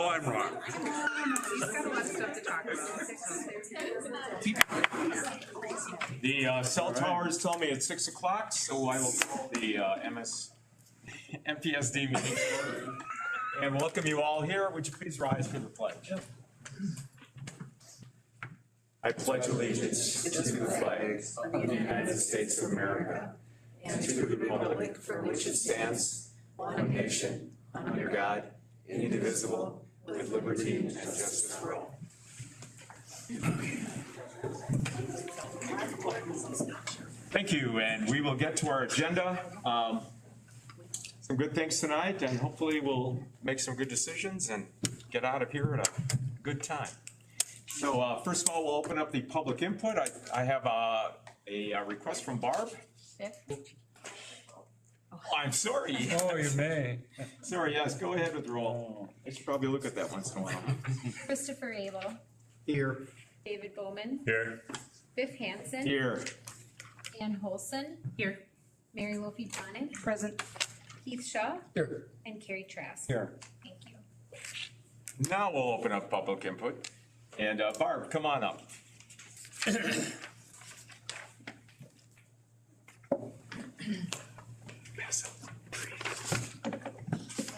Oh, I'm wrong. He's got a lot of stuff to talk about. The cell towers tell me it's 6 o'clock, so I will call the MPSD meeting to order. And welcome you all here. Would you please rise for the pledge? I pledge allegiance to the flag of the United States of America and to the republic for which it stands, one nation, under God, indivisible, with liberty and justice for all. Thank you, and we will get to our agenda. Some good things tonight, and hopefully we'll make some good decisions and get out of here at a good time. So first of all, we'll open up the public input. I have a request from Barb. Oh, I'm sorry. Oh, you may. Sorry, yes, go ahead with the roll. I should probably look at that once in a while. Christopher Abel. Here. David Bowman. Here. Biff Hansen. Here. Ann Holson. Here. Mary Wolfe Bonnet. Present. Keith Shaw. Here. And Carrie Trask. Here. Thank you. Now we'll open up public input. And Barb, come on up.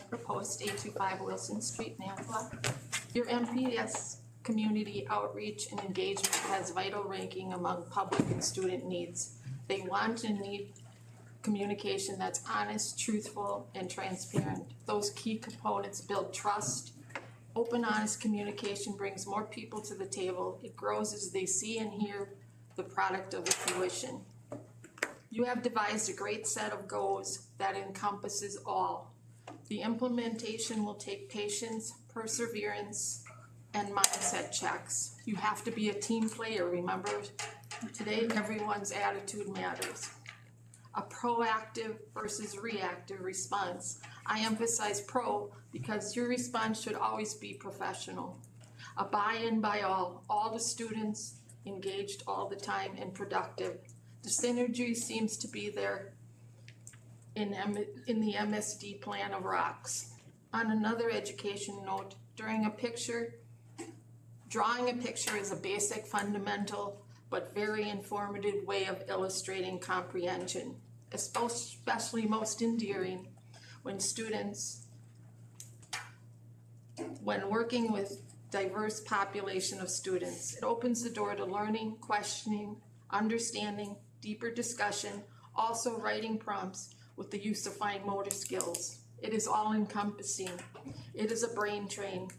Proposed 825 Wilson Street, Nampla. Your MPS community outreach and engagement has vital ranking among public and student needs. They want and need communication that's honest, truthful, and transparent. Those key components build trust. Open, honest communication brings more people to the table. It grows as they see and hear the product of the fruition. You have devised a great set of goals that encompasses all. The implementation will take patience, perseverance, and mindset checks. You have to be a team player, remember? Today, everyone's attitude matters. A proactive versus reactive response. I emphasize pro because your response should always be professional. A buy-in by all the students engaged all the time and productive. The synergy seems to be there in the MSD plan of rocks. On another education note, drawing a picture is a basic, fundamental, but very informative way of illustrating comprehension, especially most endearing when working with diverse population of students. It opens the door to learning, questioning, understanding, deeper discussion, also writing prompts with the use of fine motor skills. It is all encompassing. It is a brain train.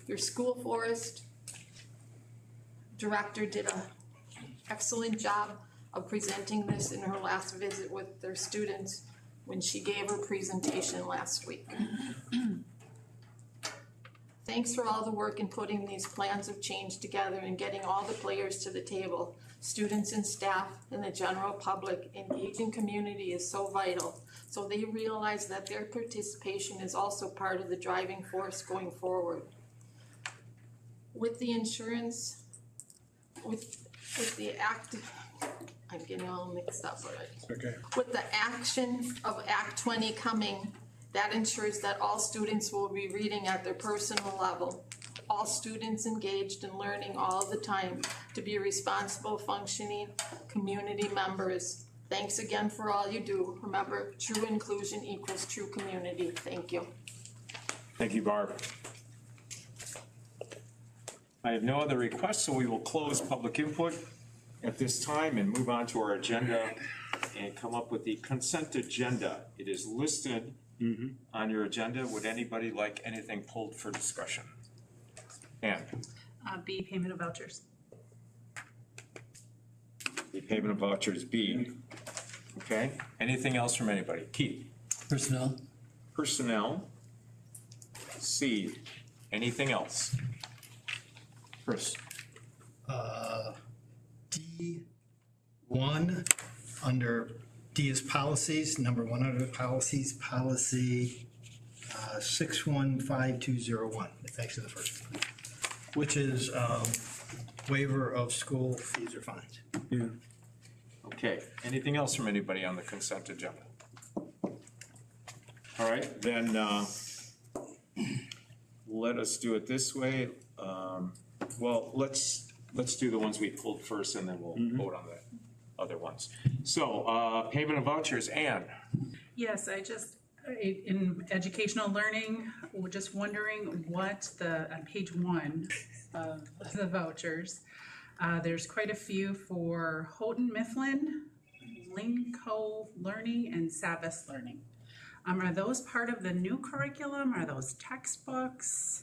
Your school forest director did an excellent job of presenting this in her last visit with their students when she gave her presentation last week. Thanks for all the work in putting these plans of change together and getting all the players to the table. Students and staff and the general public, engaging community is so vital. So they realize that their participation is also part of the driving force going forward. With the insurance, with the act, I'm getting all mixed up already. Okay. With the action of Act 20 coming, that ensures that all students will be reading at their personal level. All students engaged in learning all the time to be responsible, functioning community members. Thanks again for all you do. Remember, true inclusion equals true community. Thank you. Thank you, Barb. I have no other requests, so we will close public input at this time and move on to our agenda and come up with the consent agenda. It is listed on your agenda. Would anybody like anything pulled for discussion? Ann? B, payment of vouchers. The payment of vouchers, B. Okay, anything else from anybody? Keith? Personnel. Personnel. C. Anything else? Chris? D1 under D is policies, number 1 under policies, policy 615201. It's actually the first one, which is waiver of school fees or fines. Yeah. Okay, anything else from anybody on the consent agenda? All right, then let us do it this way. Well, let's do the ones we pulled first and then we'll vote on the other ones. So, payment of vouchers, Ann. Yes, in educational learning, we're just wondering what on page 1 of the vouchers, there's quite a few for Houghton Mifflin, Linco Learning, and Savas Learning. Are those part of the new curriculum? Are those textbooks?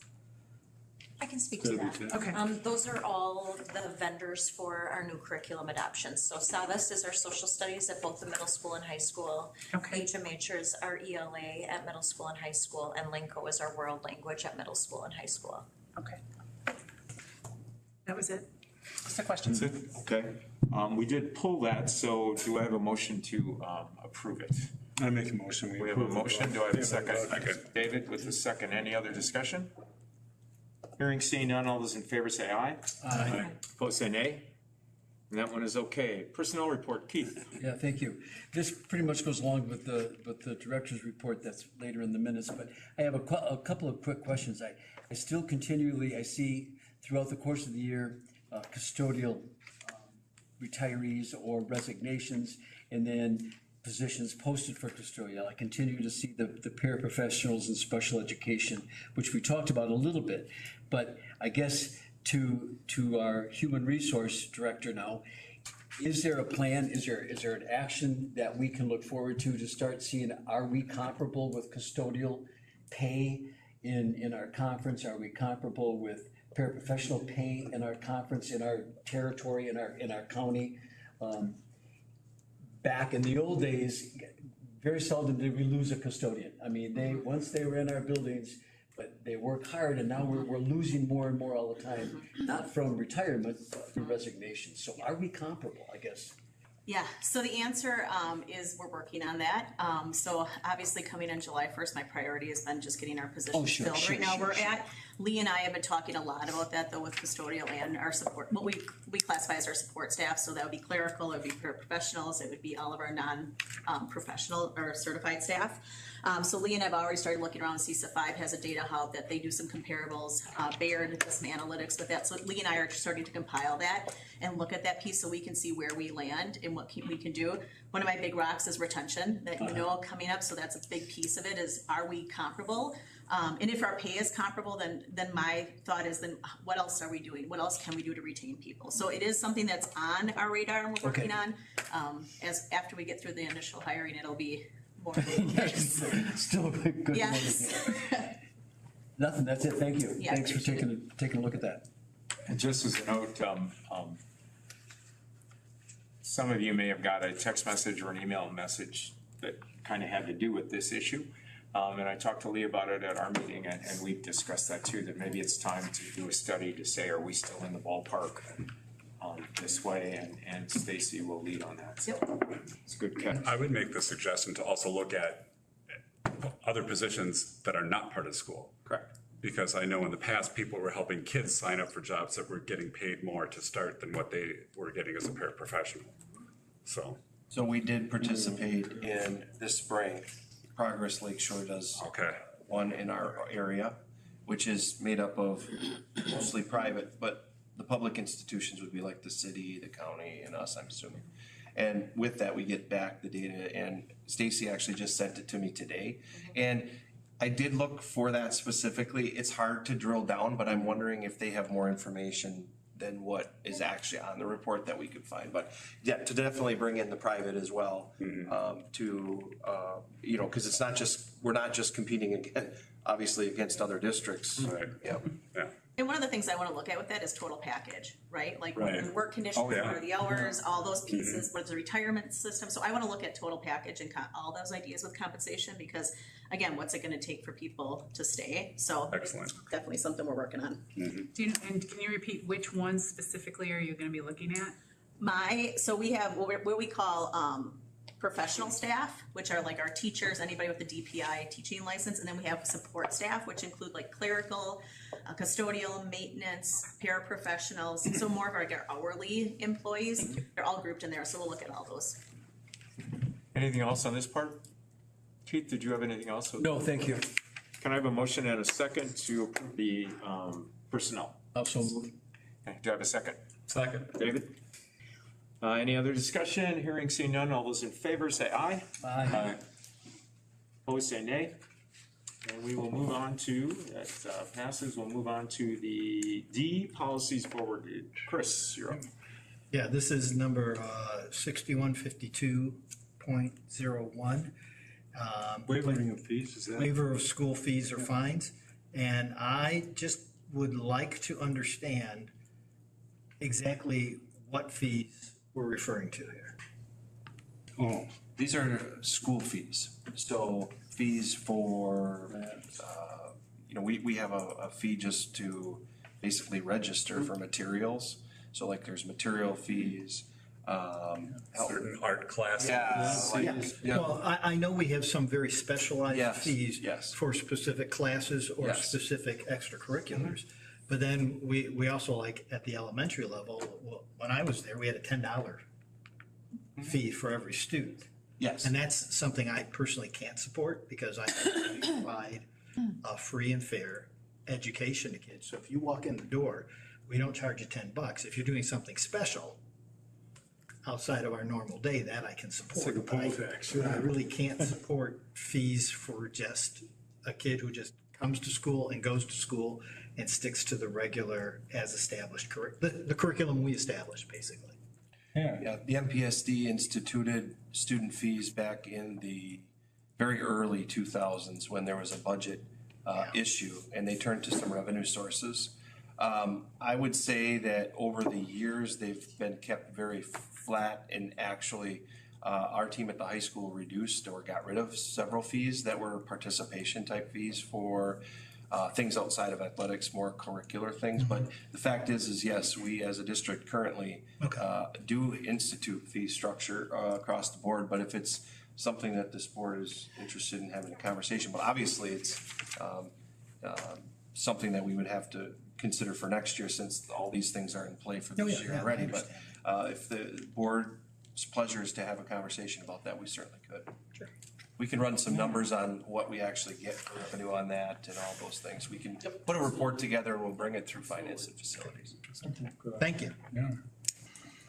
I can speak to that. Okay. Those are all the vendors for our new curriculum adoptions. So Savas is our social studies at both the middle school and high school. Okay. HMH is our ELA at middle school and high school, and Linco is our world language at middle school and high school. Okay. That was it. Just a question. That's it? Okay. We did pull that, so do I have a motion to approve it? I make a motion. We have a motion. Do I have a second? Second. David with the second. Any other discussion? Hearing seeing none, all those in favor say aye. Aye. Opposed say nay. And that one is okay. Personnel report, Keith. Yeah, thank you. This pretty much goes along with the director's report that's later in the minutes, but I have a couple of quick questions. I still continually, I see throughout the course of the year, custodial retirees or resignations, and then positions posted for custodial. I continue to see the paraprofessionals in special education, which we talked about a little bit, but I guess to our human resource director now, is there a plan, is there an action that we can look forward to start seeing, are we comparable with custodial pay in our conference? Are we comparable with paraprofessional pay in our conference, in our territory, in our county? Back in the old days, very seldom did we lose a custodian. I mean, once they were in our buildings, but they work hard, and now we're losing more and more all the time, not from retirement, but through resignation. So are we comparable, I guess? Yeah, so the answer is we're working on that. So obviously coming in July 1st, my priority has been just getting our positions filled. Right now we're at, Lee and I have been talking a lot about that though with custodial and our support, what we classify as our support staff. So that would be clerical, it would be paraprofessionals, it would be all of our non-professional or certified staff. So Lee and I have already started looking around. CISA 5 has a data hub that they do some comparables. Baird does some analytics with that. So Lee and I are starting to compile that and look at that piece so we can see where we land and what we can do. One of my big rocks is retention that coming up. So that's a big piece of it is, are we comparable? And if our pay is comparable, then my thought is, then what else are we doing? What else can we do to retain people? So it is something that's on our radar and we're working on. As after we get through the initial hiring, it'll be more. Still a good one. Yes. Nothing, that's it, thank you. Yeah, Thanks for taking a look at that. And just as a note, some of you may have got a text message or an email message that kind of had to do with this issue. And I talked to Lee about it at our meeting, and we've discussed that too, that maybe it's time to do a study to say, are we still in the ballpark this way? And Stacy will lead on that. So it's a good catch. I would make the suggestion to also look at other positions that are not part of school. Correct. Because I know in the past, people were helping kids sign up for jobs that were getting paid more to start than what they were getting as a paraprofessional. So we did participate in this spring. Progress Lakeshore does one in our area, which is made up of mostly private, but the public institutions would be like the city, the county, and us, I'm assuming. And with that, we get back the data, and Stacy actually just sent it to me today. And I did look for that specifically. It's hard to drill down, but I'm wondering if they have more information than what is actually on the report that we could find. But yeah, to definitely bring in the private as well, because it's not just, we're not just competing again, obviously against other districts. Right. Yep. Yeah. And one of the things I want to look at with that is total package, right? Like Right. the work conditions, Oh, yeah. what are the hours, all those pieces, what's the retirement system? So I want to look at total package and all those ideas with compensation because, again, what's it going to take for people to stay? So Excellent. it's definitely something we're working on. And can you repeat which ones specifically are you gonna be looking at? So we have what we call professional staff, which are like our teachers, anybody with a DPI teaching license, and then we have support staff, which include like clerical, custodial, maintenance, paraprofessionals, so more of our hourly employees. They're all grouped in there, so we'll look at all those. Anything else on this part? Keith, did you have anything else? No, thank you. Can I have a motion and a second to approve the personnel? Also moved. Okay, do I have a second? Second. David? Any other discussion? Hearing, seeing none, all those in favor say aye. Aye. Opposed, say nay. And we will move on to, that passes, we'll move on to the D, policies forwarded. Chris, you're up. Yeah, this is number 6152.01. Waiving of fees, is that? Waiver of school fees or fines. And I just would like to understand exactly what fees we're referring to here. Oh, These are school fees. So fees for, we have a fee just to basically register for materials. So like there's material fees, certain art classes. Well, I know we have some very specialized Yes, fees yes. for specific classes or Yes. specific extracurriculars. But then we also, like at the elementary level, when I was there, we had a $10 fee for every student. Yes. And that's something I personally can't support because I provide a free and fair education to kids. So if you walk in the door, we don't charge you $10. If you're doing something special outside of our normal day, that I can support. like a poll tax. I really can't support fees for just a kid who just comes to school and goes to school and sticks to the regular as established the curriculum we established, basically. Yeah, the MPSD instituted student fees back in the very early 2000s when there was a budget issue, and they turned to some revenue sources. I would say that over the years, they've been kept very flat, and actually, our team at the high school reduced or got rid of several fees that were participation type fees for things outside of athletics, more curricular things. But the fact is yes, we as a district currently do institute fee structure across the board. But if it's something that this board is interested in having a conversation, but obviously it's something that we would have to consider for next year since all these things are in play for this year already. But if the board's pleasure is to have a conversation about that, we certainly could. Sure. We can run some numbers on what we actually get for revenue on that and all those things. We can put a report together and we'll bring it through finance and facilities. Thank you.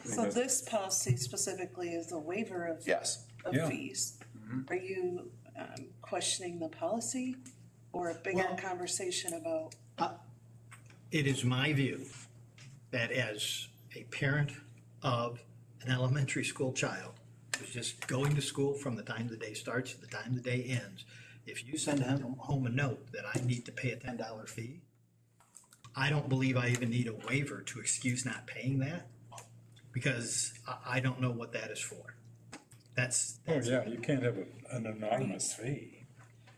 So this policy specifically is a waiver of Yes. fees. Are you questioning the policy or a bigger Well- conversation about? It is my view that as a parent of an elementary school child who's just going to school from the time the day starts to the time the day ends, if you send home a note that I need to pay a $10 fee, I don't believe I even need a waiver to excuse not paying that, because I don't know what that is for. That's you can't have an anonymous fee.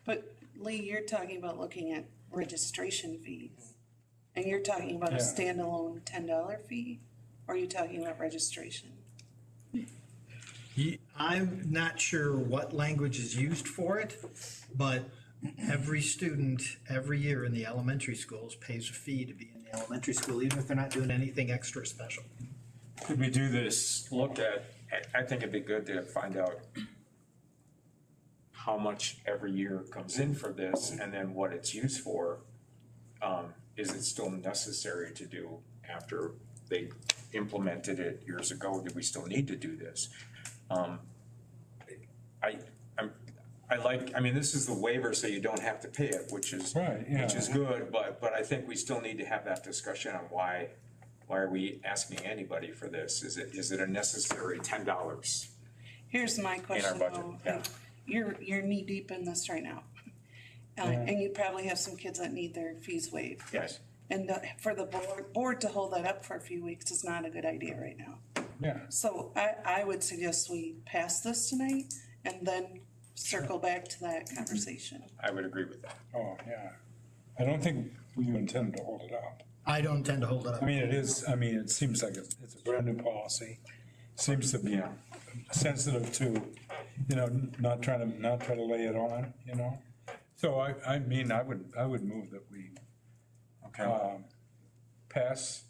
But Lee, you're talking about looking at registration fees. And you're talking about a Yeah. standalone $10 fee? Or are you talking about registration? I'm not sure what language is used for it, but every student, every year in the elementary schools pays a fee to be in the elementary school, even if they're not doing anything extra special. Could we do this, look at, I think it'd be good to find out how much every year comes in for this and then what it's used for. Is it still necessary to do after they implemented it years ago? Do we still need to do this? I mean, this is the waiver, so you don't have to pay it, which is good, but I think we still need to have that discussion on why are we asking anybody for this? Is it a necessary $10? Here's my question budget, though. yeah. You're knee deep in this right now. And you probably have some kids that need their fees waived. Yes. And for the board to hold that up for a few weeks is not a good idea right now. Yeah. So I would suggest we pass this tonight and then circle back to that conversation. I would agree with that. Oh, yeah. I don't think we intend to hold it up. I don't intend to hold it up. I mean, it seems like it's a brand new policy. Seems to be sensitive to, not try to lay it on, So I mean, I would move that we pass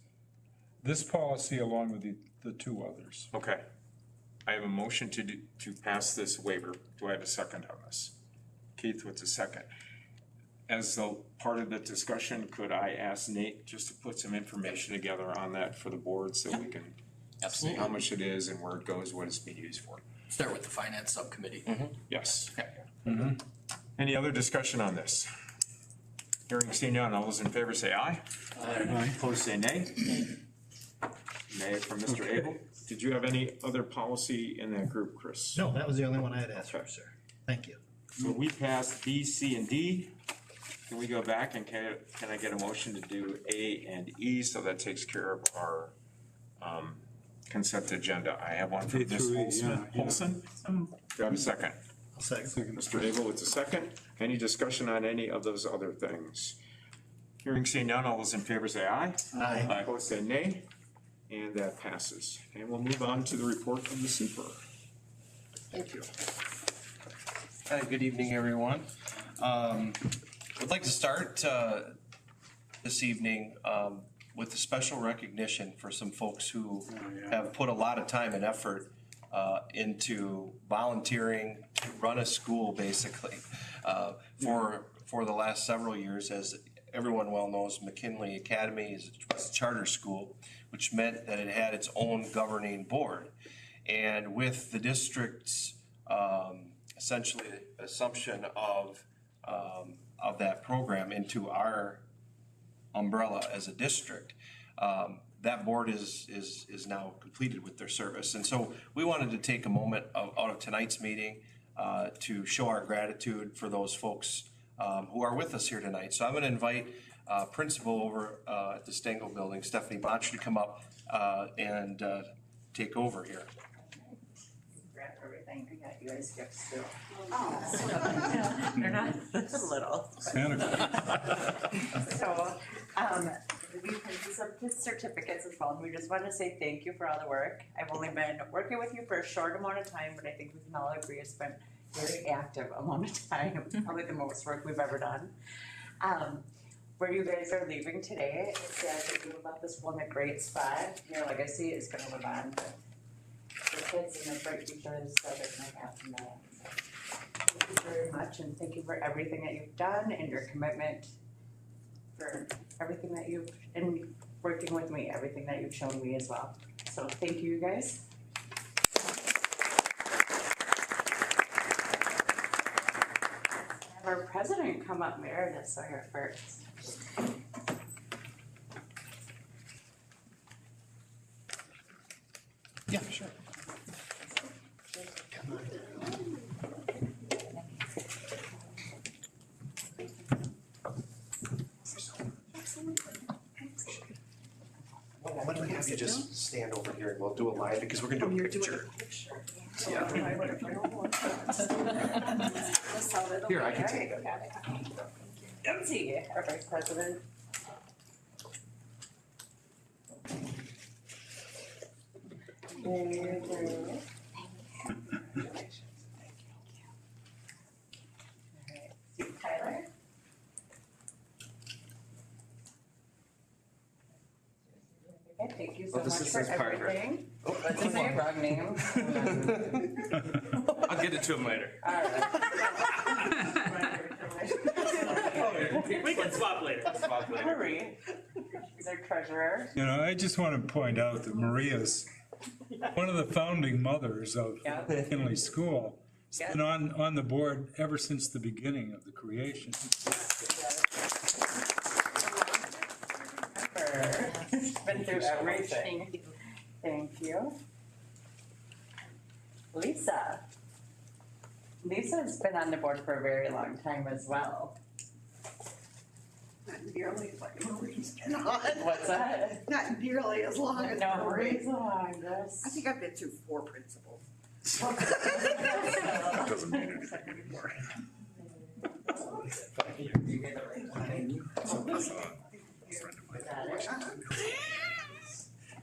this policy along with the two others. Okay. I have a motion to pass this waiver. Do I have a second on this? Keith, what's a second? as a part of the discussion, could I ask Nate just to put some information together on that for the board so we can see how much it is and where it goes, what it's being used for? Start with the finance subcommittee. Yes. Any other discussion on this? Hearing seen none, all those in favor say aye. Aye. Opposed say nay. Nay from Mr. Abel. Did you have any other policy in that group, Chris? No, that was the only one I had asked for, sir. Thank you. So we passed B, C, and D. Can we go back and can I get a motion to do A and E, so that takes care of our consent agenda? I have one from A Ms. through E, Holson. Do you have a second? I'll second. Mr. Abel with a second. Any discussion on any of those other things? Hearing seen none, all those in favor say aye. Aye. Opposed say nay, and that passes. And we'll move on to the report from the super. Thank you. Hi, good evening, everyone. Would like to start this evening with a special recognition for some folks who have put a lot of time and effort into volunteering to run a school, basically, for the last several years. As everyone well knows, McKinley Academy is a charter school, which meant that it had its own governing board. And with the district's essentially assumption of that program into our umbrella as a district, that board is now completed with their service. And so we wanted to take a moment out of tonight's meeting to show our gratitude for those folks who are with us here tonight. So I'm going to invite principal over at the Stengel Building, Stephanie Botch, to come up and take over here. Everything. I got you guys gifts too. They're not this little. Santa Claus. So, we printed some certificates as well, and we just want to say thank you for all the work. I've only been working with you for a short amount of time, but I think we can all agree it's been a very active amount of time, probably the most work we've ever done. Where you guys are leaving today, it says that you have left this one in a great spot. Your legacy is going to live on with the kids and the bright futures that are going to have from that. Thank you very much, and thank you for everything that you've done and your commitment for everything that you've, and working with me, everything that you've shown me as well. So thank you, guys. Have our president come up, Meredith Sawyer first. Yeah, sure. Why don't we have you just stand over here and we'll do a line because we're gonna do a picture. Yeah. Here, I can take it. Easy, our vice president. Tyler? Okay, thank you so much for everything. Oh, That's my wrong name. I'll get it to him later. We can swap later. Marie is our treasurer. You know, I just want to point out that Maria's one of the founding mothers of McKinley School. She's been on the board ever since the beginning of the creation. Been through everything. Thank you. Lisa. Lisa's been on the board for a very long time as well. Not nearly like Marie's been on. What's that? Not nearly as long as No, Marie. Marie's the longest. I think I've been through 4 principals. Doesn't mean anything anymore.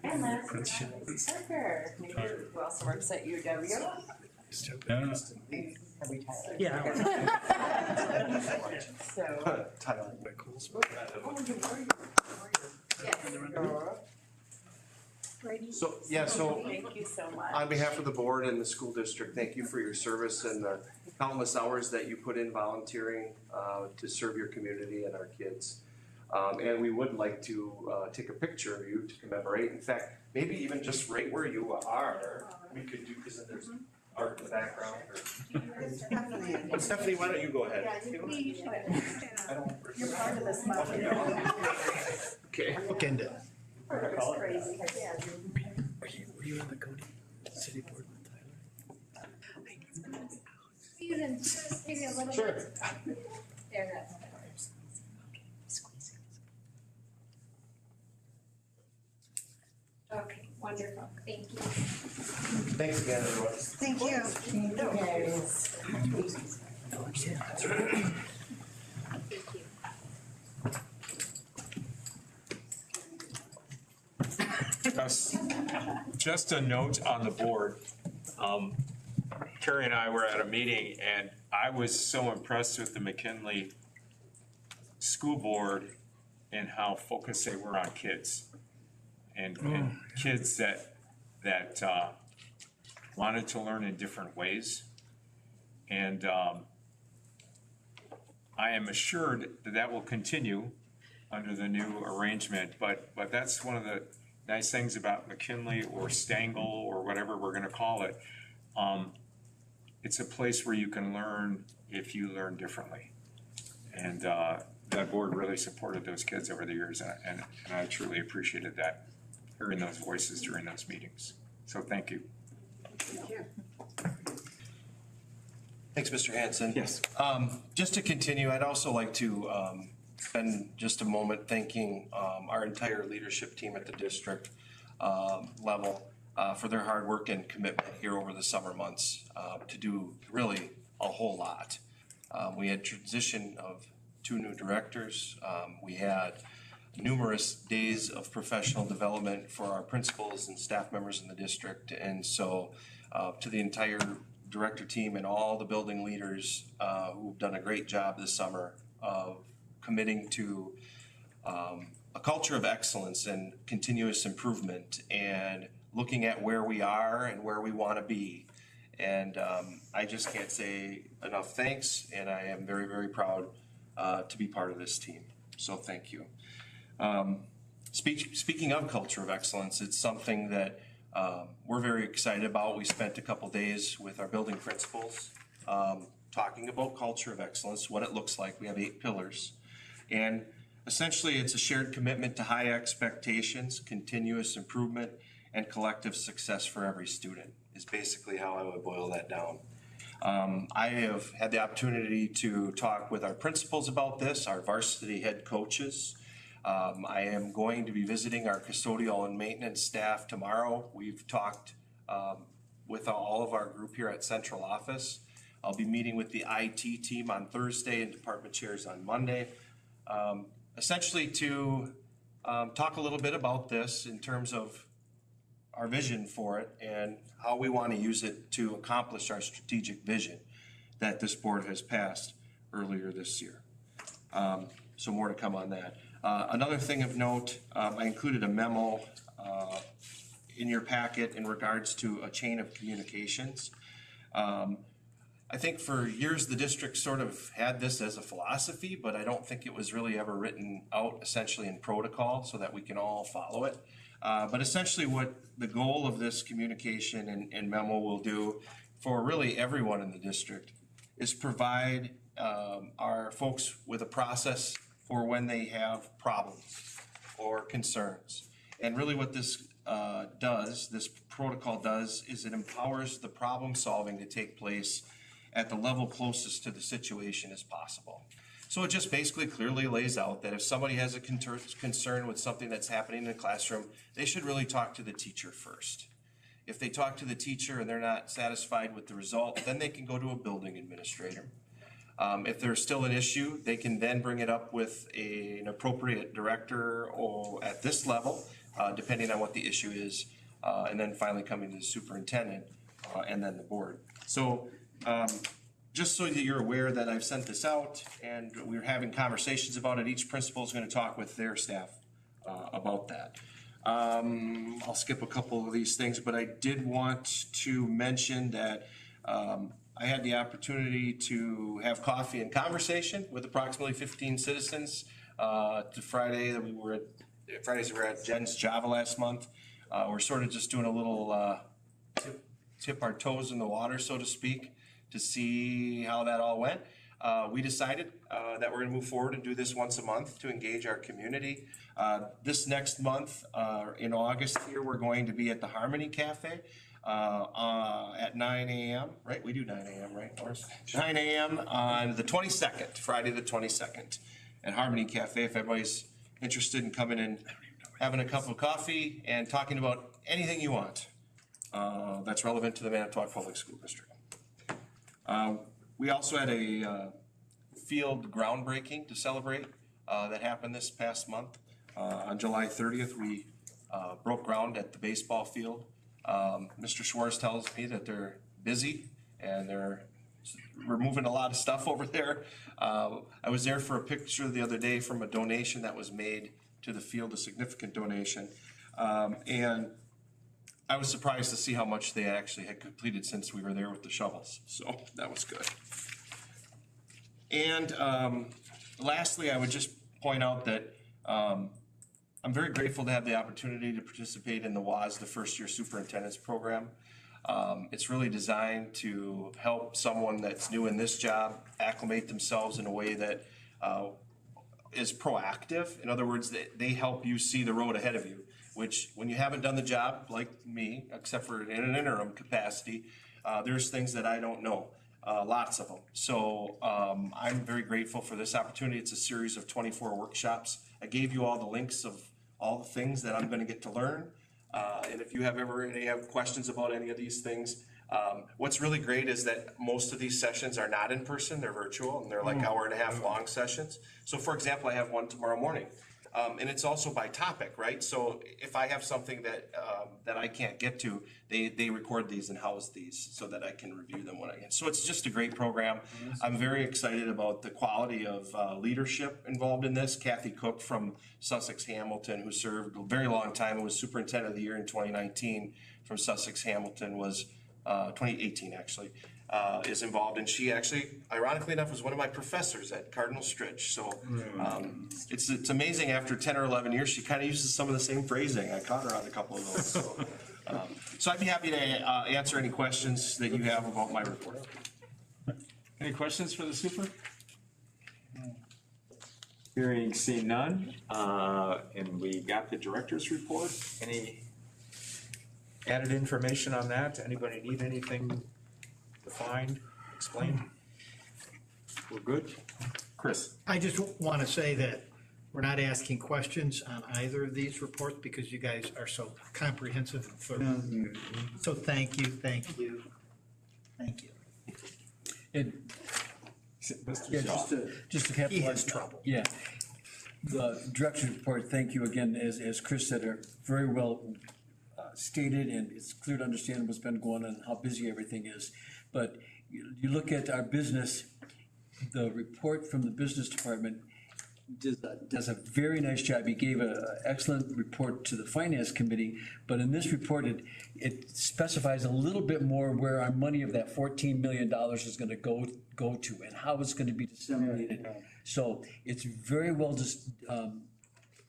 And Liz Parker, who also works at UW. Yeah. Yeah. So. Tyler Nichols. So Thank you so much. on behalf of the board and the school district, thank you for your service and the countless hours that you put in volunteering to serve your community and our kids. And we would like to take a picture of you to commemorate. In fact, maybe even just right where you are, we could do, because there's art in the background. Or... Stephanie, why don't you go ahead? I don't... You're part of this mountain. Okay. Bookend it. It's crazy. Were you on the Cody City Board with Tyler? You can just give me a little Sure. bit. There, that's better. Okay, wonderful, thank you. Thanks again, everyone. Thank you. Thank you. Just a note on the board. Carrie and I were at a meeting and I was so impressed with the McKinley School Board and how focused they were on kids. And kids that wanted to learn in different ways. And I am assured that that will continue under the new arrangement, but that's one of the nice things about McKinley or Stangl or whatever we're gonna call it. It's a place where you can learn if you learn differently. And that board really supported those kids over the years, and I truly appreciated that, hearing those voices during those meetings. So thank you. Thank you. Thanks, Mr. Hanson. Yes. Just to continue, I'd also like to spend just a moment thanking our entire leadership team at the district level for their hard work and commitment here over the summer months to do really a whole lot. We had transition of 2 new directors. We had numerous days of professional development for our principals and staff members in the district. And so to the entire director team and all the building leaders who've done a great job this summer of committing to a culture of excellence and continuous improvement and looking at where we are and where we want to be. And I just can't say enough thanks, and I am very, very proud to be part of this team. So thank you. Speaking of culture of excellence, it's something that we're very excited about. We spent a couple days with our building principals talking about culture of excellence, what it looks like. We have 8 pillars. And essentially, it's a shared commitment to high expectations, continuous improvement, and collective success for every student is basically how I would boil that down. I have had the opportunity to talk with our principals about this, our varsity head coaches. I am going to be visiting our custodial and maintenance staff tomorrow. We've talked with all of our group here at central office. I'll be meeting with the IT team on Thursday and department chairs on Monday. Essentially to talk a little bit about this in terms of our vision for it and how we want to use it to accomplish our strategic vision that this board has passed earlier this year. So more to come on that. Another thing of note, I included a memo in your packet in regards to a chain of communications. I think for years the district sort of had this as a philosophy, but I don't think it was really ever written out essentially in protocol so that we can all follow it. But essentially what the goal of this communication and memo will do for really everyone in the district is provide our folks with a process for when they have problems or concerns. And really what this this protocol does, is it empowers the problem solving to take place at the level closest to the situation as possible. So it just basically clearly lays out that if somebody has a concern with something that's happening in the classroom, they should really talk to the teacher first. If they talk to the teacher and they're not satisfied with the result, then they can go to a building administrator. If there's still an issue, they can then bring it up with an appropriate director or at this level, depending on what the issue is, and then finally coming to the superintendent and then the board. So just so that you're aware that I've sent this out and we're having conversations about it, each principal is going to talk with their staff about that. I'll skip a couple of these things, but I did want to mention that I had the opportunity to have coffee and conversation with approximately 15 citizens. Fridays we were at Jen's Java last month. We're sort of just doing a little tip our toes in the water, so to speak, to see how that all went. We decided that we're gonna move forward and do this once a month to engage our community. This next month, in August here, we're going to be at the Harmony Cafe at 9 a.m., right? We do 9 a.m., right, Morris? 9 a.m. on the 22nd, Friday the 22nd, at Harmony Cafe. If everybody's interested in coming and having a cup of coffee and talking about anything you want that's relevant to the Manitowoc Public School District. We also had a field groundbreaking to celebrate that happened this past month. On July 30th, we broke ground at the baseball field. Mr. Schwartz tells me that they're busy and they're removing a lot of stuff over there. I was there for a picture the other day from a donation that was made to the field, a significant donation. And I was surprised to see how much they actually had completed since we were there with the shovels. So that was good. And lastly, I would just point out that I'm very grateful to have the opportunity to participate in the WAS, the First Year Superintendent's Program. It's really designed to help someone that's new in this job acclimate themselves in a way that is proactive. In other words, they help you see the road ahead of you, which when you haven't done the job like me, except for in an interim capacity, there's things that I don't know, lots of them. So I'm very grateful for this opportunity. It's a series of 24 workshops. I gave you all the links of all the things that I'm going to get to learn. And if you have questions about any of these things, what's really great is that most of these sessions are not in person, they're virtual, and they're like hour and a half long sessions. So for example, I have one tomorrow morning. And it's also by topic, right? So if I have something that I can't get to, they record these and house these so that I can review them when I get. So it's just a great program. I'm very excited about the quality of leadership involved in this. Kathy Cook from Sussex Hamilton, who served a very long time and was Superintendent of the Year in 2019 from Sussex Hamilton, was 2018 actually. Is involved, and she actually, ironically enough, was one of my professors at Cardinal Stritch. So it's amazing. After 10 or 11 years, she kind of uses some of the same phrasing. I caught her on a couple of those. So I'd be happy to answer any questions that you have about my report. Any questions for the super? Hearing, seeing none, and we got the director's report. Any added information on that? Anybody need anything defined, explained? We're good? Chris? I just want to say that we're not asking questions on either of these reports because you guys are so comprehensive and thorough. So thank you, thank you, thank you. And, yeah, just to capitalize. He has trouble. Yeah. The director's report, thank you again, as Chris said, are very well stated, and it's clear to understand what's been going on and how busy everything is. But you look at our business, the report from the business department does a very nice job. He gave an excellent report to the finance committee, but in this report, it specifies a little bit more where our money of that $14 million is going to go to and how it's going to be disseminated. So it's very well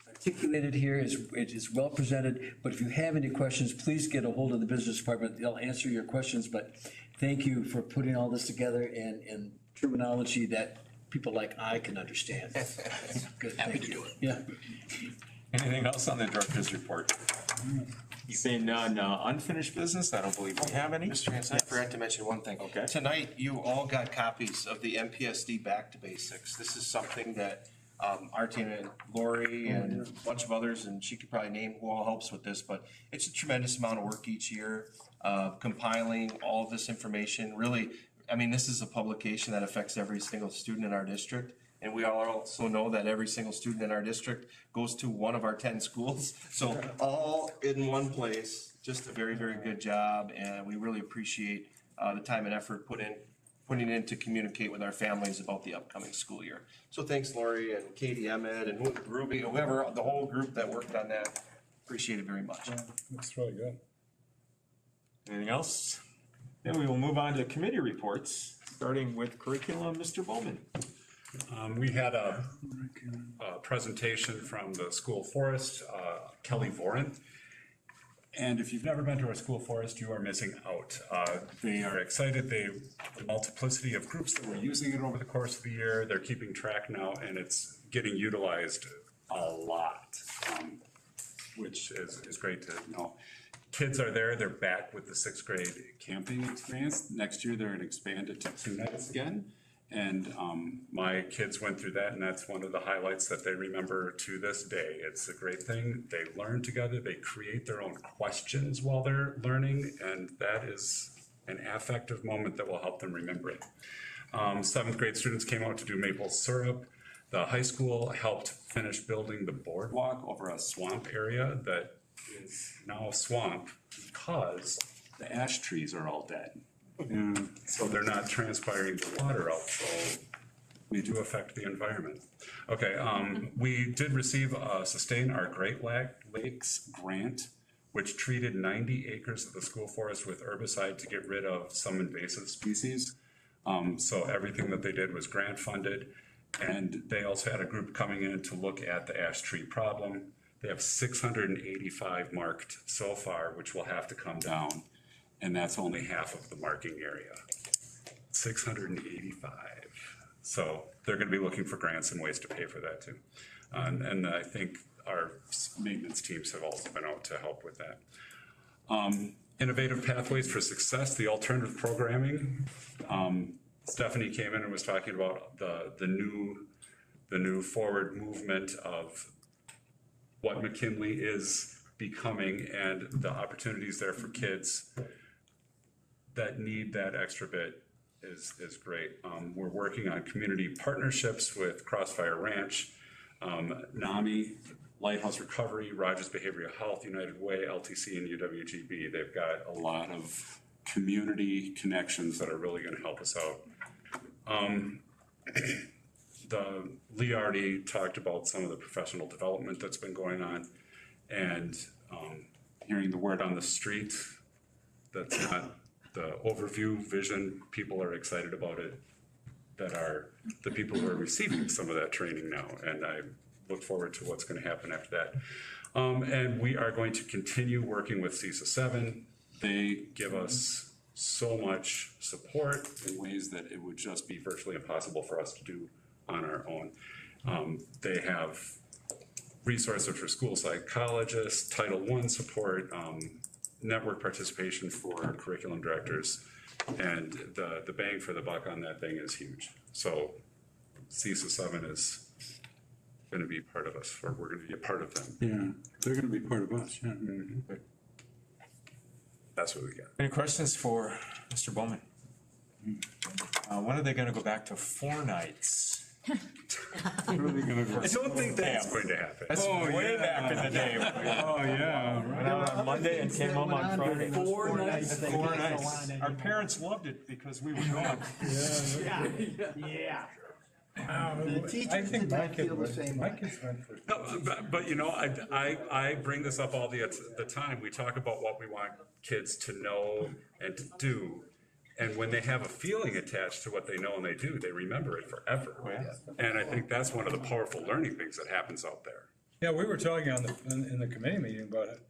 articulated here, it is well presented, but if you have any questions, please get a hold of the business department. They'll answer your questions, but thank you for putting all this together in terminology that people like I can understand. Good, Happy to do it. Yeah. Anything else on the director's report? Seeing none, unfinished business, I don't believe we have any. Mr. Hanson, I forgot to mention one thing. Okay. Tonight, you all got copies of the MPSD Back to Basics. This is something that our team and Lori and a bunch of others, and she could probably name who all helps with this, but it's a tremendous amount of work each year, compiling all of this information. Really, I mean, this is a publication that affects every single student in our district. And we all also know that every single student in our district goes to one of our 10 schools. So all in one place, just a very, very good job. And we really appreciate the time and effort putting in to communicate with our families about the upcoming school year. So thanks, Lori and Katie Emmett and Ruby, whoever, the whole group that worked on that. Appreciate it very much. Looks really good. Anything else? Then we will move on to committee reports, starting with curriculum, Mr. Bowman. We had a presentation from the school forest, Kelly Voren. And if you've never been to our school forest, you are missing out. They are excited. The multiplicity of groups that were using it over the course of the year, they're keeping track now, and it's getting utilized a lot, which is great to know. Kids are there. They're back with the 6th grade camping experience. Next year, they're going to expand it to 2 nights again. And my kids went through that, and that's one of the highlights that they remember to this day. It's a great thing. They learn together. They create their own questions while they're learning, and that is an affective moment that will help them remember it. 7th grade students came out to do maple syrup. The high school helped finish building the boardwalk over a swamp area that is now a swamp because the ash trees are all dead. So they're not transpiring the water out, so we do affect the environment. Okay, we did receive a Sustain Our Great Lakes grant, which treated 90 acres of the school forest with herbicide to get rid of some invasive species. So everything that they did was grant funded, and they also had a group coming in to look at the ash tree problem. They have 685 marked so far, which will have to come down. And that's only half of the marking area, 685. So they're going to be looking for grants and ways to pay for that too. And I think our maintenance teams have also been out to help with that. Innovative Pathways for Success, the alternative programming. Stephanie came in and was talking about the new forward movement of what McKinley is becoming and the opportunities there for kids that need that extra bit is great. We're working on community partnerships with Crossfire Ranch, NAMI, Lighthouse Recovery, Rogers Behavioral Health, United Way, LTC, and UWGB. They've got a lot of community connections that are really going to help us out. Lee already talked about some of the professional development that's been going on, and hearing the word on the street that's not the overview vision. People are excited about it, that are the people who are receiving some of that training now, and I look forward to what's going to happen after that. And we are going to continue working with CESA 7. They give us so much support in ways that it would just be virtually impossible for us to do on our own. They have resources for school psychologists, Title I support, network participation for curriculum directors, and the bang for the buck on that thing is huge. So CESA 7 is going to be part of us, or we're going to be a part of them. Yeah, they're going to be part of us, yeah. Mm-hmm. That's what we got. Any questions for Mr. Bowman? When are they going to go back to 4 nights? When are they going to go? I don't think that's going to happen. That's way back in the day. Oh, yeah. Went out on Monday and came home on Friday. 4 nights. 4 nights. Our parents loved it because we were gone. Yeah. The teachers did not feel the same My way. kids went for. No, but you know, I bring this up all the time. We talk about what we want kids to know and to do. And when they have a feeling attached to what they know and they do, they remember it forever. And I think that's one of the powerful learning things that happens out there. Yeah, we were talking in the committee meeting about it,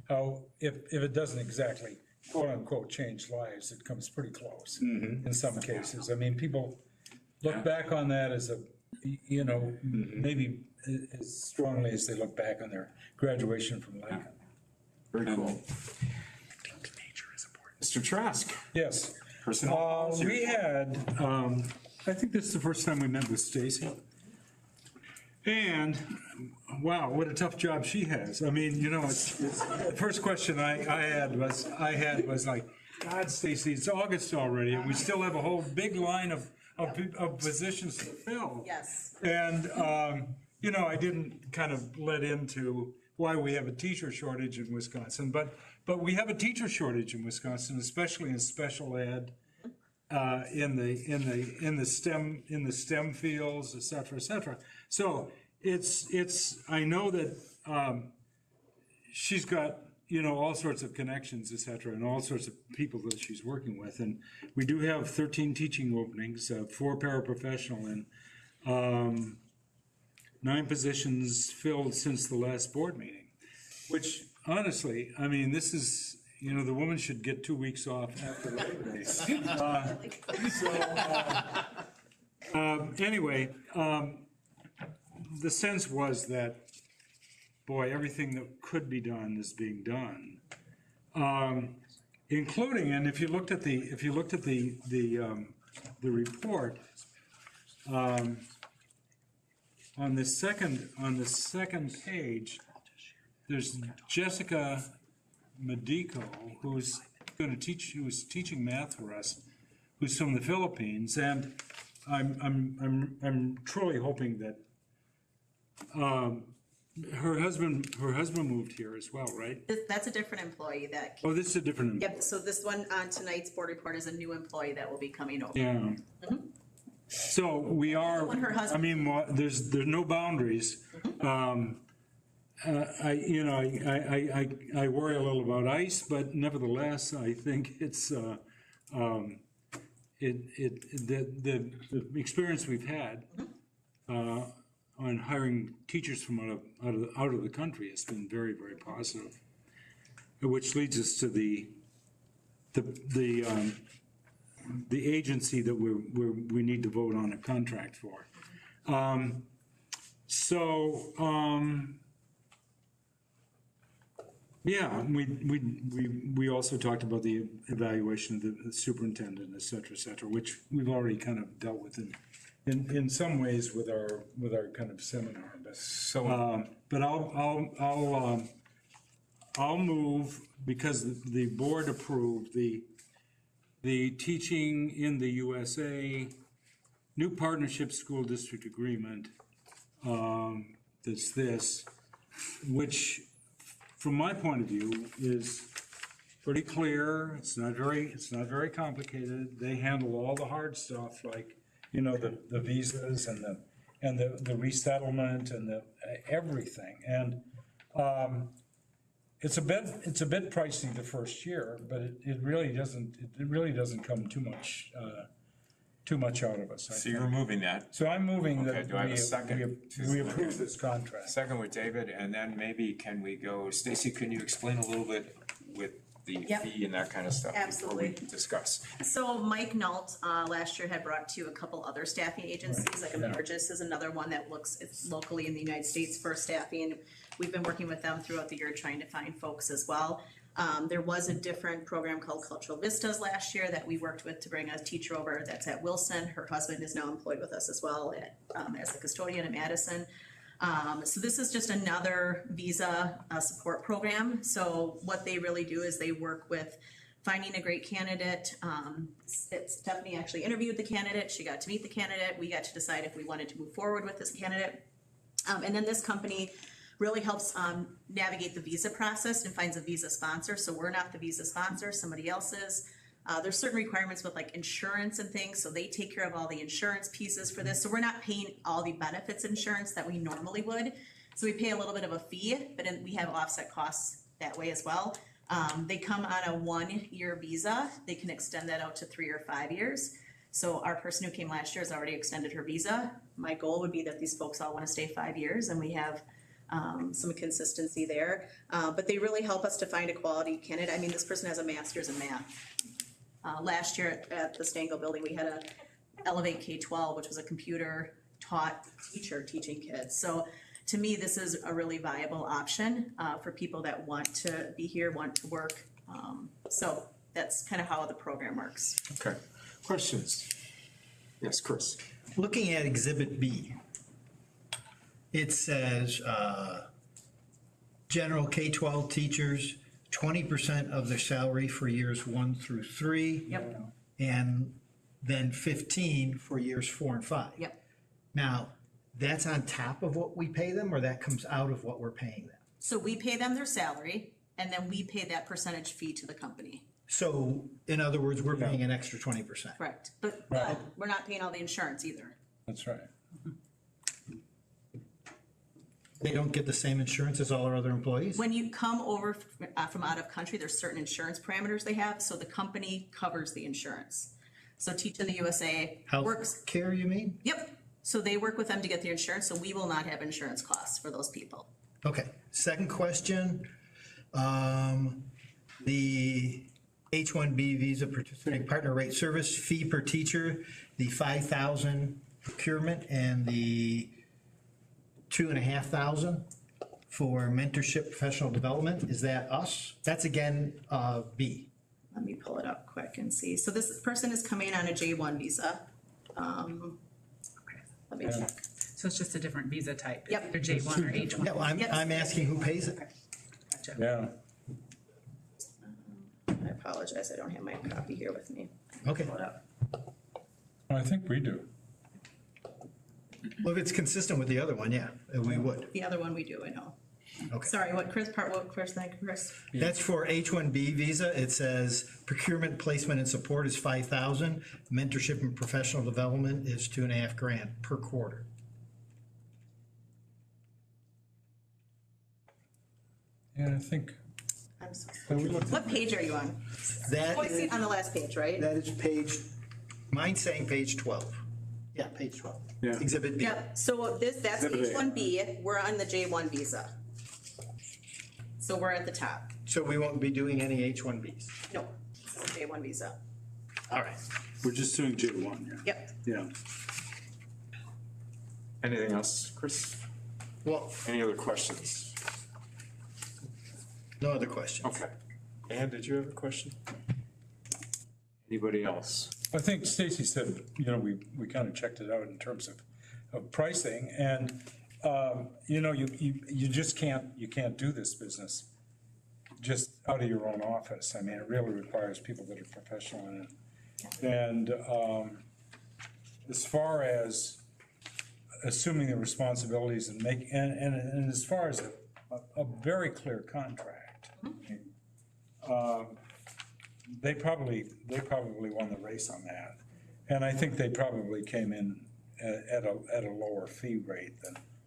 how if it doesn't exactly quote unquote change lives, it comes pretty close in some cases. I mean, people look back on that as maybe as strongly as they look back on their graduation from Lincoln. Very cool. Mr. Trask. Yes. Personnel policy. We had, I think this is the first time we met with Stacy. And, wow, what a tough job she has. I mean, it's the first question I had was like, God, Stacy, it's August already, and we still have a whole big line of positions to fill. Yes. And, I didn't kind of let into why we have a teacher shortage in Wisconsin, but we have a teacher shortage in Wisconsin, especially in special ed, in the STEM fields, et cetera. So I know that she's got, you know, all sorts of connections, et cetera, and all sorts of people that she's working with. And we do have 13 teaching openings, 4 paraprofessional, and 9 positions filled since the last board meeting, which honestly, I mean, this is, you know, the woman should get 2 weeks off after Labor Day. Anyway, the sense was that, boy, everything that could be done is being done. Including, and if you looked at the report, on the second page, there's Jessica Medico, who's teaching math for us, who's from the Philippines, and I'm truly hoping that her husband moved here as well, right? That's a different employee that. Oh, this is a different employee. Yep, so this one on tonight's board report is a new employee that will be coming over. Yeah. So we are, When her husband- I mean, there's no boundaries. I worry a little about ICE, but nevertheless, I think it's, the experience we've had on hiring teachers from out of the country has been very, very positive. Which leads us to the agency that we need to vote on a contract for. Yeah, we also talked about the evaluation of the superintendent, et cetera, which we've already kind of dealt with in some ways with our kind of seminar. But I'll move, because the board approved the Teaching in the USA New Partnership School District Agreement, that's this, which from my point of view is pretty clear. It's not very complicated. They handle all the hard stuff, like, you know, the visas and the resettlement and the everything. And it's a bit pricey the first year, but it really doesn't come too much out of us. So you're moving that. So I'm moving Okay, that do I have a second? we approve this contract. Second with David, and then maybe can we go, Stacy, can you explain a little bit with the Yep. fee and that kind of stuff? Absolutely. Before we discuss. So Mike Nault, last year had brought to you a couple other staffing agencies, like Emergis is another one that it's locally in the United States for staffing. We've been working with them throughout the year trying to find folks as well. There was a different program called Cultural Vistas last year that we worked with to bring a teacher over that's at Wilson. Her husband is now employed with us as well as a custodian at Madison. So this is just another visa support program. So what they really do is they work with finding a great candidate. Stephanie actually interviewed the candidate. She got to meet the candidate. We got to decide if we wanted to move forward with this candidate. And then this company really helps navigate the visa process and finds a visa sponsor. So we're not the visa sponsor, somebody else is. There's certain requirements with like insurance and things, so they take care of all the insurance pieces for this. So we're not paying all the benefits insurance that we normally would. So we pay a little bit of a fee, but then we have offset costs that way as well. They come on a 1-year visa. They can extend that out to 3 or 5 years. So our person who came last year has already extended her visa. My goal would be that these folks all want to stay 5 years, and we have some consistency there. But they really help us to find a quality candidate. I mean, this person has a master's in math. Last year at the Stengel building, we had a Elevate K-12, which was a computer taught teacher teaching kids. So to me, this is a really viable option for people that want to be here, want to work. So that's kind of how the program works. Okay. Questions? Yes, Chris. Looking at Exhibit B, it says, general K-12 teachers, 20% of their salary for years 1 through 3. Yep. And then 15 for years 4 and 5. Yep. Now, that's on top of what we pay them, or that comes out of what we're paying them? So we pay them their salary, and then we pay that percentage fee to the company. So, in other words, we're paying an extra 20%. Correct. But we're not paying all the insurance either. That's right. They don't get the same insurance as all our other employees? When you come over from out of country, there's certain insurance parameters they have, so the company covers the insurance. So Teach in the USA works. Health care, you mean? Yep, so they work with them to get the insurance, so we will not have insurance costs for those people. Okay, second question. The H-1B visa participating partner rate service fee per teacher, the 5,000 procurement and the 2,500 for mentorship professional development, is that us? That's again, B. Let me pull it up quick and see. So this person is coming on a J1 visa. Let me check. So it's just a different visa type? Yep. Either J1 or H1? Yeah, well, I'm asking who pays it. Gotcha. Yeah. I apologize, I don't have my copy here with me. Okay. Pull it up. I think we do. Well, if it's consistent with the other one, yeah, we would. The other one we do, I know. Okay. Sorry, what first thing, Chris? That's for H-1B visa. It says procurement, placement, and support is 5,000. Mentorship and professional development is 2.5 grand per quarter. Yeah, I think. I'm sorry. What page are you on? That Oh, I see it on the last page, right? That is page, mine's saying page 12. Yeah, page 12. Yeah. Exhibit B. Yep, so that's Exhibit A. H1B, we're on the J1 visa. So we're at the top. So we won't be doing any H-1Bs. No, J1 visa. All right. We're just doing J1, yeah. Yep. Yeah. Anything else, Chris? Well, Any other questions? no other questions. Okay. Ann, did you have a question? Anybody else? I think Stacy said, we kind of checked it out in terms of pricing, and, you just can't do this business just out of your own office. I mean, it really requires people that are professional in it. And as far as assuming the responsibilities and and as far as a very clear contract, they probably won the race on that. And I think they probably came in at a lower fee rate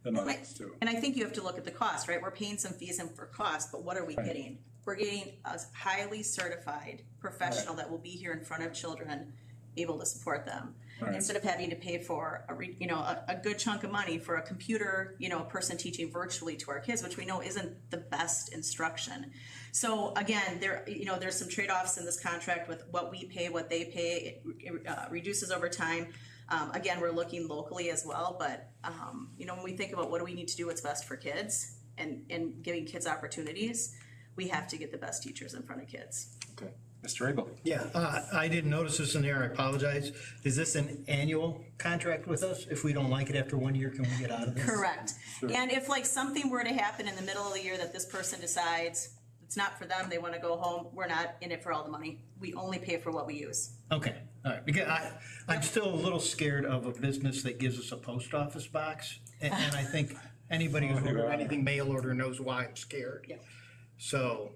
than others do. And I think you have to look at the cost, right? We're paying some fees in for cost, but what are we getting? We're getting a highly certified professional that will be here in front of children, able to support them. Right. Instead of having to pay for a good chunk of money for a computer, a person teaching virtually to our kids, which we know isn't the best instruction. So again, there's some trade-offs in this contract with what we pay, what they pay. It reduces over time. Again, we're looking locally as well, but when we think about what do we need to do what's best for kids and giving kids opportunities, we have to get the best teachers in front of kids. Okay. Mr. Abel? Yeah, I didn't notice this in there, I apologize. Is this an annual contract with us? If we don't like it after 1 year, can we get out of this? Correct. And if something were to happen in the middle of the year that this person decides it's not for them, they want to go home, we're not in it for all the money. We only pay for what we use. Okay, all right, because I'm still a little scared of a business that gives us a post office box. And I think anybody who's ordered anything mail order knows why I'm scared. Yeah. So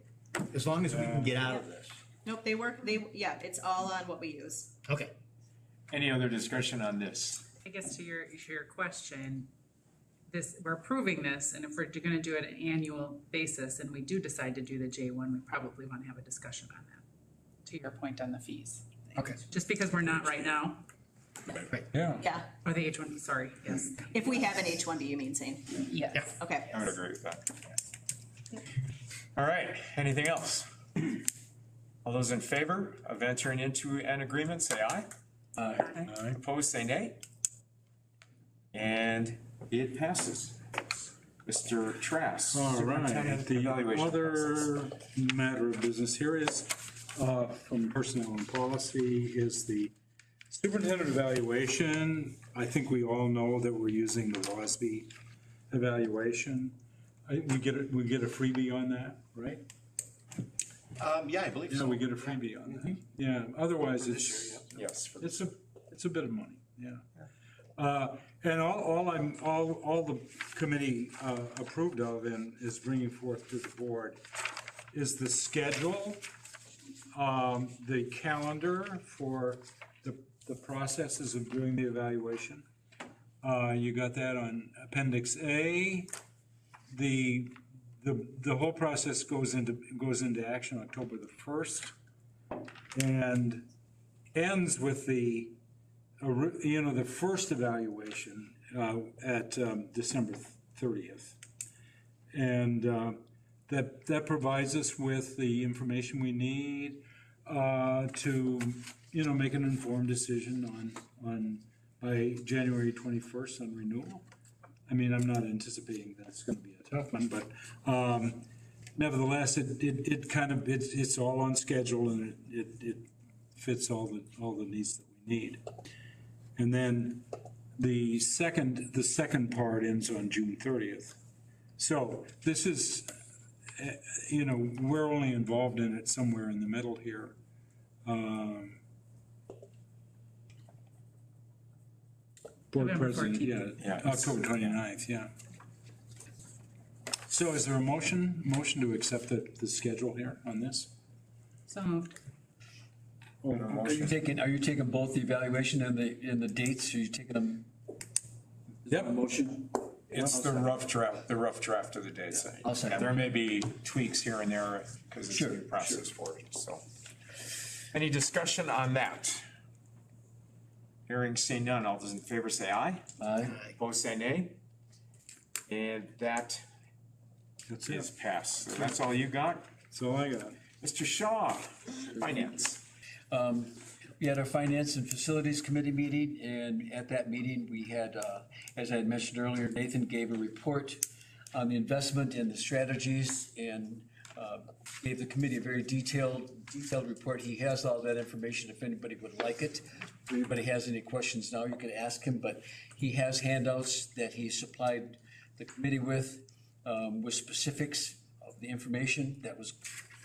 as long as we can get out of this. Nope, it's all on what we use. Okay. Any other discussion on this? I guess to your question, we're approving this, and if we're gonna do it an annual basis, and we do decide to do the J1, we probably wanna have a discussion on that, to your point on the fees. Okay. Just because we're not right now, Yeah. Yeah, or the H1, sorry, yes. if we have an H1B, you mean, saying? Yes. Okay. I would agree with that. All right, anything else? All those in favor of entering into an agreement, say aye. Aye. Opposed, say nay. And it passes. Mr. Trask. All right, Superintendent the evaluation process. other matter of business here is, from personnel and policy, is the superintendent evaluation. I think we all know that we're using the WASB evaluation. We get a freebie on that, right? Yeah, I believe Yeah, so. we get a freebie on that. Yeah, otherwise it's, Yes. it's a bit of money, yeah. And all the committee approved of and is bringing forth to the board is the schedule, the calendar for the processes of doing the evaluation. You got that on Appendix A, the whole process goes into action October the 1st and ends with the first evaluation at December 30th. And that provides us with the information we need to, make an informed decision on by January 21st on renewal. I mean, I'm not anticipating that it's gonna be a tough one, but nevertheless, it's all on schedule and it fits all the needs that we need. And then the second part ends on June 30th. So this is, we're only involved in it somewhere in the middle here. Board November president, 14th. Yeah. October 29th, yeah. So is there a motion to accept the schedule here on this? So moved. Are you taking both the evaluation and the dates? Are you taking them? Yep. Motion? It's the rough draft of the dates. I'll second. There may be tweaks here and there because it's a Sure, new process for it, so. Any discussion on that? Hearing, seeing none, all those in favor say aye. Aye. Opposed say nay. And that That's is it. passed. So that's all you got? That's all I got. Mr. Shaw, Finance. We had our Finance and Facilities Committee meeting, and at that meeting, we had, as I had mentioned earlier, Nathan gave a report on the investment and the strategies, and gave the committee a very detailed report. He has all that information if anybody would like it. If anybody has any questions now, you can ask him, but he has handouts that he supplied the committee with specifics of the information that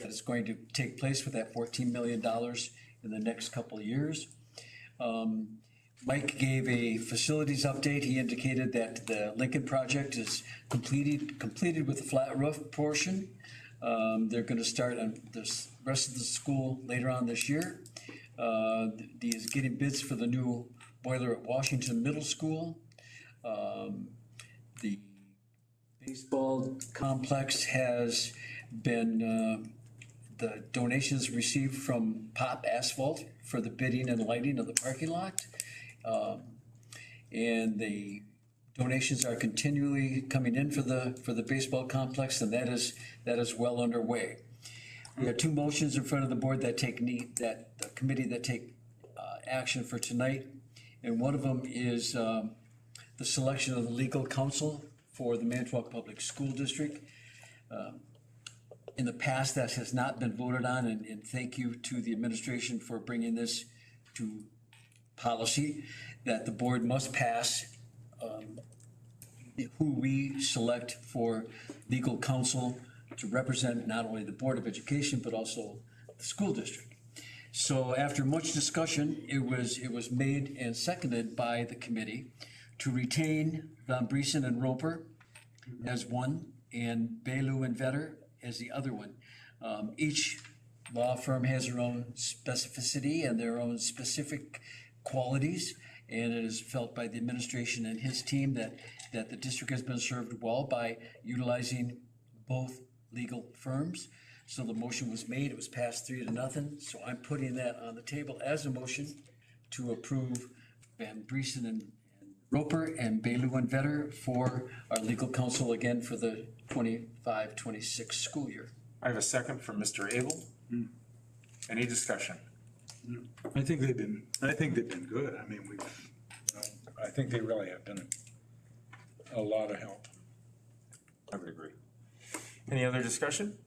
is going to take place with that $14 million in the next couple of years. Mike gave a facilities update. He indicated that the Lincoln project is completed with the flat roof portion. They're gonna start on the rest of the school later on this year. He's getting bids for the new boiler at Washington Middle School. The baseball complex has been, the donations received from Pop Asphalt for the bidding and lighting of the parking lot. And the donations are continually coming in for the baseball complex, and that is well underway. We have two motions in front of the board that the committee that take action for tonight. And one of them is the selection of the legal counsel for the Manitowoc Public School District. In the past, that has not been voted on, and thank you to the administration for bringing this to policy, that the board must pass who we select for legal counsel to represent not only the Board of Education, but also the school district. So after much discussion, it was made and seconded by the committee to retain Van Briesen and Roper as one, and Bailu and Vetter as the other one. Each law firm has their own specificity and their own specific qualities, and it is felt by the administration and his team that the district has been served well by utilizing both legal firms. So the motion was made, it was passed 3-0, so I'm putting that on the table as a motion to approve Van Briesen and Roper and Bailu and Vetter for our legal counsel again for the 25-26 school year. I have a second from Mr. Abel. Any discussion? I think they've been good. I mean, I think they really have been a lot of help. I would agree. Any other discussion?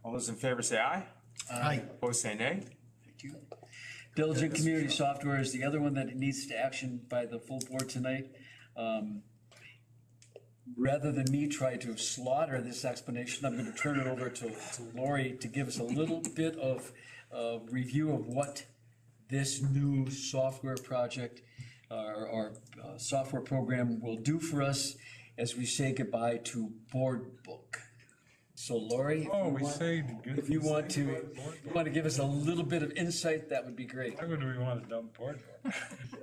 All those in favor say aye. Aye. Opposed say nay. Thank you. Diligent Community Software is the other one that needs to action by the full board tonight. Rather than me try to slaughter this explanation, I'm going to turn it over to Lori to give us a little bit of review of what this new software project or software program will do for us as we say goodbye to Board Book. So Lori, if you want to give us a little bit of insight, that would be great. Why would we want to dump Board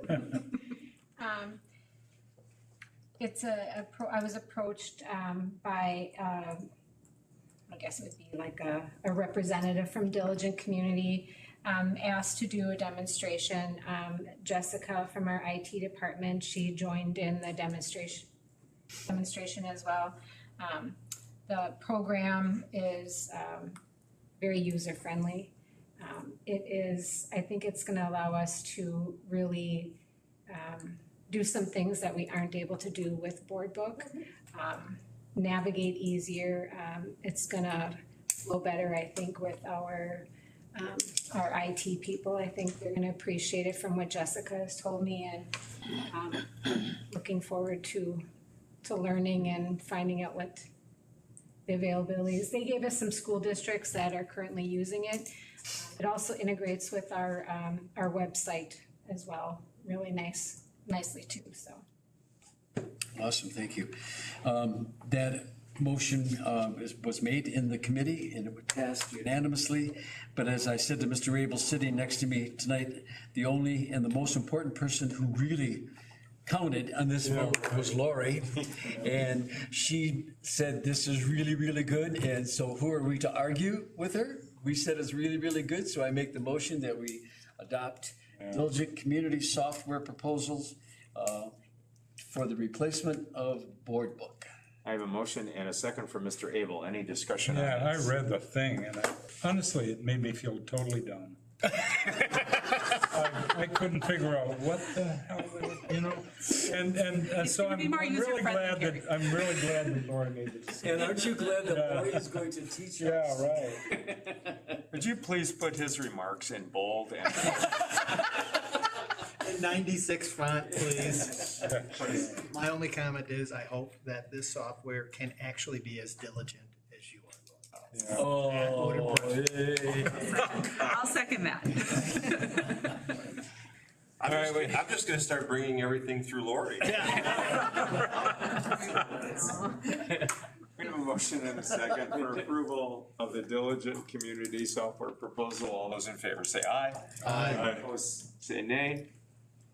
Book? It's I was approached by, I guess it would be like a representative from Diligent Community, asked to do a demonstration. Jessica from our IT department, she joined in the demonstration as well. The program is very user-friendly. It is, I think it's gonna allow us to really do some things that we aren't able to do with BoardBook. Navigate easier. It's gonna flow better, I think, with our IT people. I think they're gonna appreciate it from what Jessica has told me, and looking forward to learning and finding out what the availability is. They gave us some school districts that are currently using it. It also integrates with our website as well, really nicely too, so. Awesome, thank you. That motion was made in the committee and it would pass unanimously. But as I said to Mr. Abel, sitting next to me tonight, the only and the most important person who really counted on this vote was Lori. And she said, this is really, really good. And so who are we to argue with her? We said it's really, really good. So I make the motion that we adopt Diligent Community software proposals for the replacement of BoardBook. I have a motion and a second from Mr. Abel. Any discussion on Yeah, I this? read the thing, and honestly, it made me feel totally dumb. I couldn't figure out what the hell, you know, and so gonna I'm be more really glad user-friendly, that Lori made the decision. And aren't you glad that Lori is going to teach us? Yeah, right. Would you please put his remarks in bold and 96 font, please. My only comment is I hope that this software can actually be as diligent as you are. Oh, I'll second that. I'm just gonna start bringing everything through Lori. we have a motion and a second for approval of the Diligent Community software proposal. All those in favor say aye. Aye. Opposed, say nay.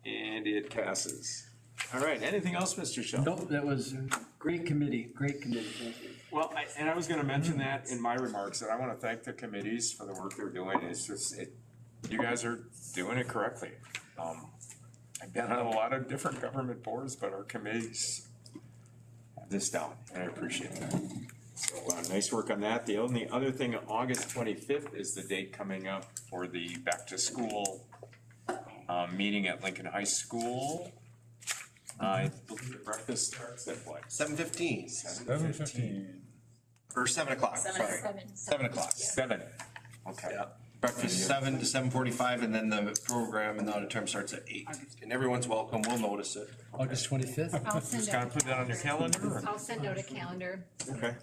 And it passes. All right, anything else, Mr. Shaw? nope, that was a great committee, thank you. Well, I was gonna mention that in my remarks, that I wanna thank the committees for the work they're doing. It's just, you guys are doing it correctly. I've been on a lot of different government boards, but our committees have this down, and I appreciate that. So, nice work on that. The only other thing, August 25th is the date coming up for the back-to-school meeting at Lincoln High School. I believe the breakfast starts at what? 7:15, 7:15. or 7 o'clock, sorry. 7 o'clock. 7, okay. Yeah. Breakfast 7 to 7:45, and then the program in the auditorium starts at 8. And everyone's welcome, we'll notice it. August 25th? I'll send Just gotta out, put that on your calendar? or- I'll send out a calendar. Okay.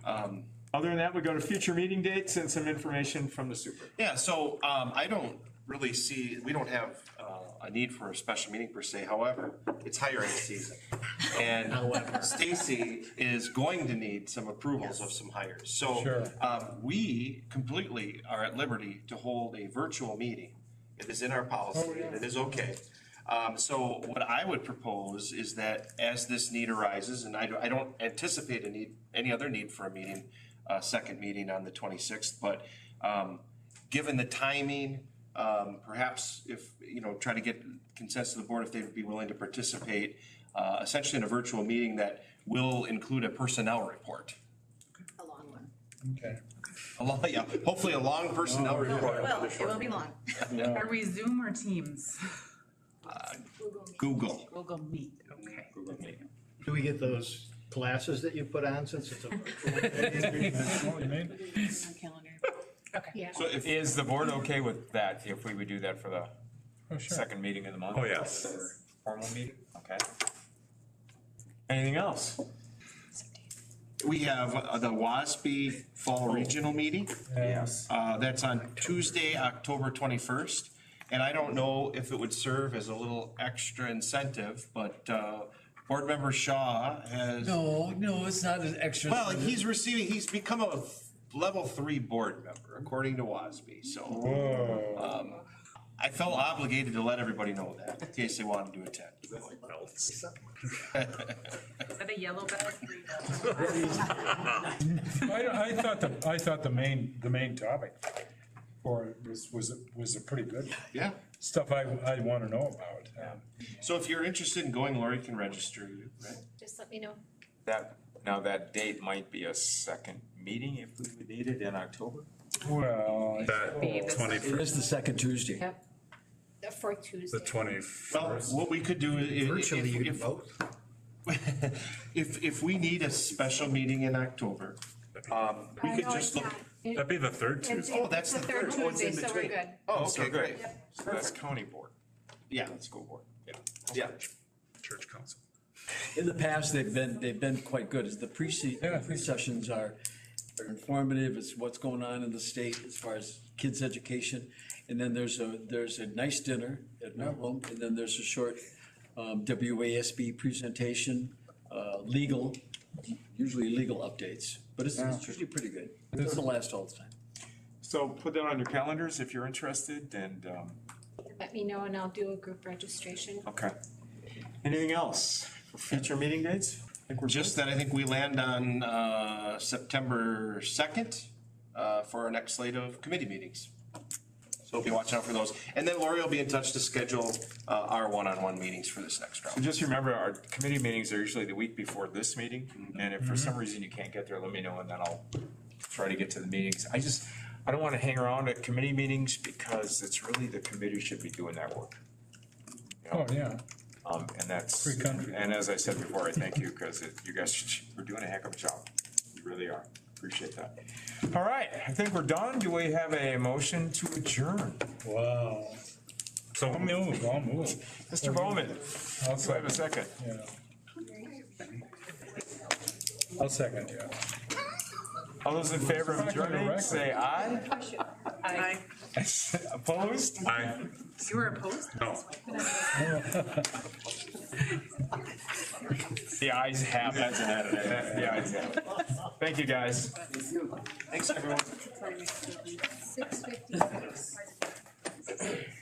Other than that, we go to future meeting dates and some information from the super. Yeah, so I don't really see, we don't have a need for a special meeting per se, however, it's hiring season. And Stacy is going to need some approvals of some hires. So Sure. we completely are at liberty to hold a virtual meeting. It is in our policy, and it is okay. So what I would propose is that as this need arises, and I don't anticipate any other need for a meeting, second meeting on the 26th, but given the timing, perhaps if, try to get consensus of the board if they would be willing to participate, essentially in a virtual meeting that will include a personnel report. A long one. Okay. Hopefully a long personnel report. Well, it will be long. Are we Zoom or Teams? Google. Google Meet, okay. Do we get those glasses that you put on since it's a virtual meeting? Yeah. So is the board okay with that, if we would do that for the Oh, sure. second meeting of the month? Oh, yes. Formal meeting, okay. Anything else? We have the WASB Fall Regional Meeting. Yes. That's on Tuesday, October 21st. And I don't know if it would serve as a little extra incentive, but Board Member Shaw has. No, it's not an extra. Well, he's become a level 3 board member, according to WASB, so. Whoa. I felt obligated to let everybody know that, in case they wanted to attend. Belts. Is that a yellow belt? I thought the main topic for it was a pretty good. Yeah. Stuff I want to know about. So if you're interested in going, Lori can register you, right? Just let me know. That date might be a second meeting if we would need it in October. Well, That Be the 21st, It is the second Tuesday. Yep. The fourth Tuesday. the Well, 21st. what we could do is. Virtually, you can vote. If we need a special meeting in October, we could No, just it's look. not. It- That'd be the third it's- Tuesday. Oh, that's it's the third. Oh, it's Tuesday, in so we're between. good. Oh, So okay, good. great. So that's county board, Yeah, not school board. Yeah. yeah. Church council. In the past, they've been quite good, as the pre-sessions are informative, it's what's going on in the state as far as kids' education. And then there's a nice dinner at Melville, and then there's a short WASB presentation, usually legal updates, but it's usually pretty good. It doesn't last all the time. So put that on your calendars if you're interested, and, Let me know and I'll do a group registration. okay. Anything else for future meeting dates? I think we're Just that I think we land on September 2nd for our next slate of committee meetings. So be watching out for those. And then Lori will be in touch to schedule our one-on-one meetings for this next So round. just remember, our committee meetings are usually the week before this meeting, and if for some reason you can't get there, let me know, and then I'll try to get to the meetings. I don't want to hang around at committee meetings, because it's really the committee should be doing that work. You know? oh, yeah. And that's, Free country. and as I said before, I thank you, because you guys are doing a heck of a job. You really are. Appreciate that. All right, I think we're done. Do we have a motion to adjourn? Wow. So I'll move. Mr. Bowman, I'll do I have a second? Yeah. I'll second, yeah. All those in favor of It's not gonna adjourning, record. say aye. Aye. Opposed? I, You were opposed? no. The ayes have it. The ayes have it. Thank you, guys. Thanks, everyone. 6:56.